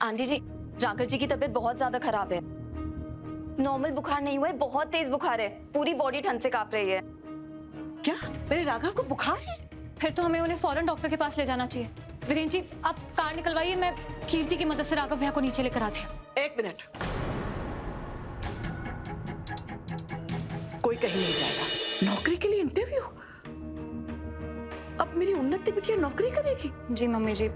Aunty जी, राघव जी की तबीयत बहुत ज्यादा खराब है। नॉर्मल बुखार नहीं हुआ है, बहुत तेज बुखार है। पूरी बॉडी ठंड से कांप रही है। क्या मेरे राघव को बुखार है? फिर तो हमें उन्हें फौरन डॉक्टर के पास ले जाना चाहिए। वीरेंद्र जी, आप कार निकलवाइए, मैं कीर्ति की मदद से राघव भैया को नीचे लेकर आती हूँ। 1 मिनट, कोई कहीं नहीं जाएगा। नौकरी के लिए इंटरव्यू? अब मेरी उन्नति बिटिया नौकरी करेगी? जी मम्मी जी,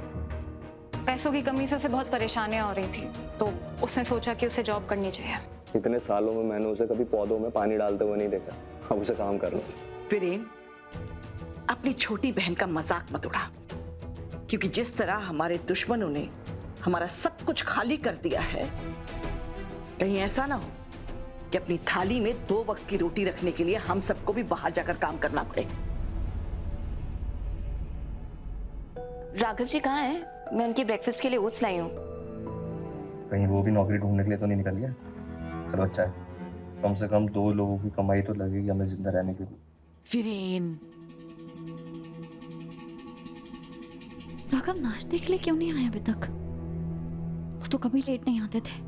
पैसों की कमी से उसे बहुत परेशानियां हो रही थी, तो उसने सोचा कि उसे जॉब करनी चाहिए। इतने सालों में मैंने उसे कभी पौधों में पानी डालते हुए नहीं देखा। अब उसे काम कर लो। वीरेन, अपनी छोटी बहन का मजाक मत उड़ा, क्योंकि जिस तरह हमारे दुश्मनों ने हमारा सब कुछ खाली कर दिया है, कहीं ऐसा ना हो कि अपनी थाली में 2 वक्त की रोटी रखने के लिए हम सबको भी बाहर जाकर काम करना पड़े। राघव जी कहाँ है? मैं उनकी ब्रेकफास्ट के लिए ओट्स लाई हूँ। कहीं वो भी नौकरी ढूंढने के लिए तो नहीं निकल गया? चलो अच्छा है, कम से कम 2 लोगों की कमाई तो लगेगी हमें जिंदा रहने के लिए। वीरेन, राघव नाश्ते के लिए क्यों नहीं आए अभी तक? वो तो कभी लेट नहीं आते थे।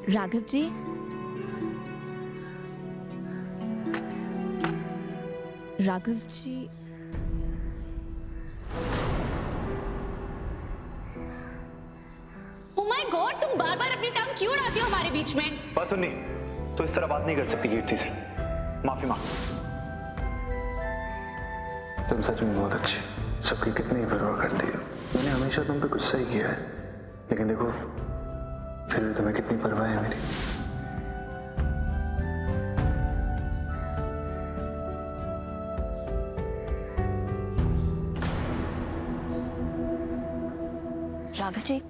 Raghav ji, Raghav ji, oh my God, तुम बार-बार अपनी टांग क्यों अड़ाती हो हमारे बीच में? बस सुन्नी, तो इस तरह बात नहीं कर सकती कीर्ति से। माफी मांग। तुम सच में बहुत अच्छी, सबकी कितनी परवाह करती हो। मैंने हमेशा तुम पे कुछ सही किया है, लेकिन देखो फिर भी तुम्हें कितनी परवाह है मेरी। राघव जी,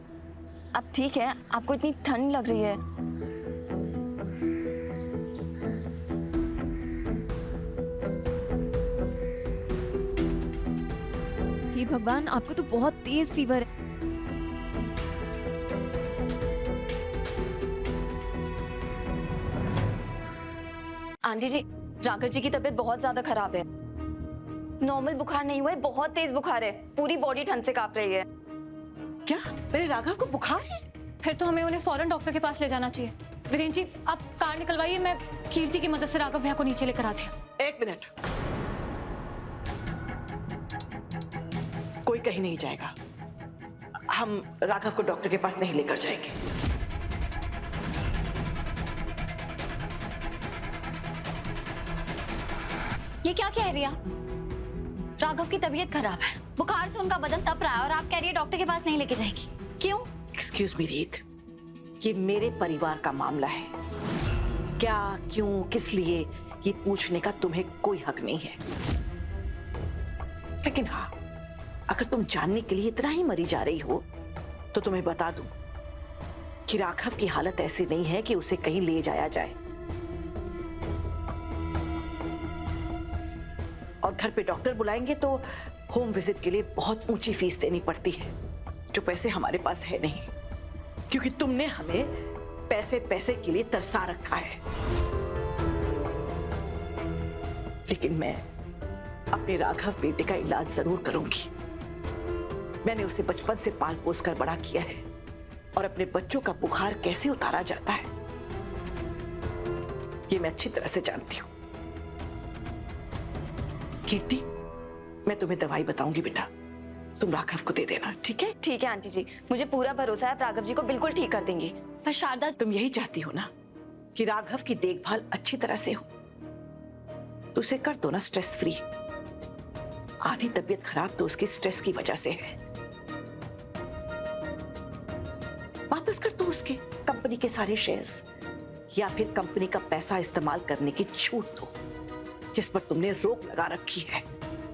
अब ठीक है? आपको इतनी ठंड लग रही है? हे भगवान, आपको तो बहुत तेज फीवर है। आंटी जी, राघव जी की तबीयत बहुत ज्यादा खराब है। नॉर्मल बुखार नहीं हुआ है, बहुत तेज बुखार है। पूरी बॉडी ठंड से कांप रही है। क्या मेरे राघव को बुखार है? फिर तो हमें उन्हें फौरन डॉक्टर के पास ले जाना चाहिए। वीरेंद्र जी, आप कार निकलवाइए, मैं कीर्ति की मदद से राघव भैया को नीचे लेकर आती हूँ। 1 मिनट, कोई कहीं नहीं जाएगा। हम राघव को डॉक्टर के पास नहीं लेकर जाएंगे। ये क्या कह रही है? राघव की तबीयत खराब है, बुखार से उनका बदन तप रहा है और आप कह रही है डॉक्टर के पास नहीं लेके जाएगी। क्यों? एक्सक्यूज मी रीत, ये मेरे परिवार का मामला है। क्या, क्यों, किस लिए, ये पूछने का तुम्हें कोई हक नहीं है। लेकिन हाँ, अगर तुम जानने के लिए इतना ही मरी जा रही हो तो तुम्हें बता दूं कि राघव की हालत ऐसी नहीं है कि उसे कहीं ले जाया जाए। और घर पे डॉक्टर बुलाएंगे तो होम विजिट के लिए बहुत ऊंची फीस देनी पड़ती है, जो पैसे हमारे पास है नहीं, क्योंकि तुमने हमें पैसे पैसे के लिए तरसा रखा है। लेकिन मैं अपने राघव बेटे का इलाज जरूर करूंगी। मैंने उसे बचपन से पाल पोस कर बड़ा किया है, और अपने बच्चों का बुखार कैसे उतारा जाता है ये मैं अच्छी तरह से जानती हूं। कीर्ति, मैं तुम्हें दवाई बताऊंगी बेटा, तुम राघव को दे देना, ठीक है? ठीक है आंटी जी, मुझे पूरा भरोसा है, आप राघव जी को बिल्कुल ठीक कर देंगी। पर शारदा, तुम यही चाहती हो ना कि राघव की देखभाल अच्छी तरह से हो, तो उसे कर दो ना स्ट्रेस फ्री। आधी तबीयत खराब तो उसकी स्ट्रेस की वजह से है। वापस कर दो उसके कंपनी के सारे शेयर्स, या फिर कंपनी का पैसा इस्तेमाल करने की छूट दो जिस पर तुमने रोक लगा रखी है।